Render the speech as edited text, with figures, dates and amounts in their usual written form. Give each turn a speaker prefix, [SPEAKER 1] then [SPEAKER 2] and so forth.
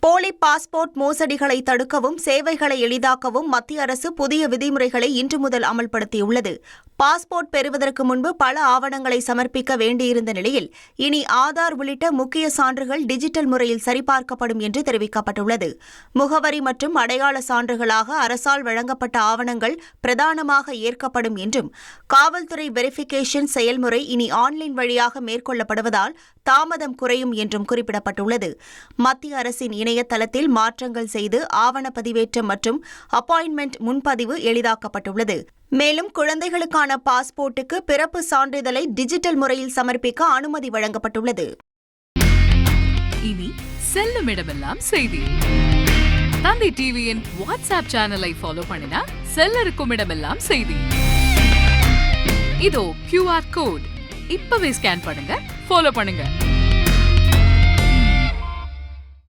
[SPEAKER 1] போலி பாஸ்போர்ட் மோசடிகளை தடுக்கவும் சேவைகளை எளிதாக்கவும் மத்திய அரசு புதிய விதிமுறைகளை இன்று முதல் அமல்படுத்தியுள்ளது. பாஸ்போர்ட் பெறுவதற்கு முன்பு பல ஆவணங்களை சமர்ப்பிக்க வேண்டியிருந்த நிலையில் இனி ஆதார் உள்ளிட்ட முக்கிய சான்றுகள் டிஜிட்டல் முறையில் சரிபார்க்கப்படும் என்று தெரிவிக்கப்பட்டுள்ளது. முகவரி மற்றும் அடையாள சான்றுகளாக அரசால் வழங்கப்பட்ட ஆவணங்கள் பிரதானமாக ஏற்கப்படும் என்றும், காவல்துறை வெரிஃபிகேஷன் செயல்முறை இனி ஆன்லைன் வழியாக மேற்கொள்ளப்படுவதால் தாமதம் குறையும் என்றும் குறிப்பிடப்பட்டுள்ளது. மத்திய அரசின் இணையதளத்தில் மாற்றங்கள் செய்து ஆவண பதிவேற்றம் மற்றும் அப்பாயின்மெண்ட் முன்பதிவு எளிதாக்கப்பட்டுள்ளது. மேலும் குழந்தைகளுக்கான பாஸ்போர்ட்டுக்கு பிறப்பு சான்றிதழை டிஜிட்டல் முறையில் சமர்ப்பிக்க அனுமதி வழங்கப்பட்டுள்ளது.
[SPEAKER 2] இனி செல்லும் இடமெல்லாம் செய்தி. தந்தை டிவியின் வாட்ஸ்அப் சேனலை ஃபாலோ பண்ணினா செல்ல இருக்கும் இடமெல்லாம் செய்தி. இதோ QR கோட் இப்பவே ஸ்கேன் பண்ணுங்க, ஃபாலோ பண்ணுங்க.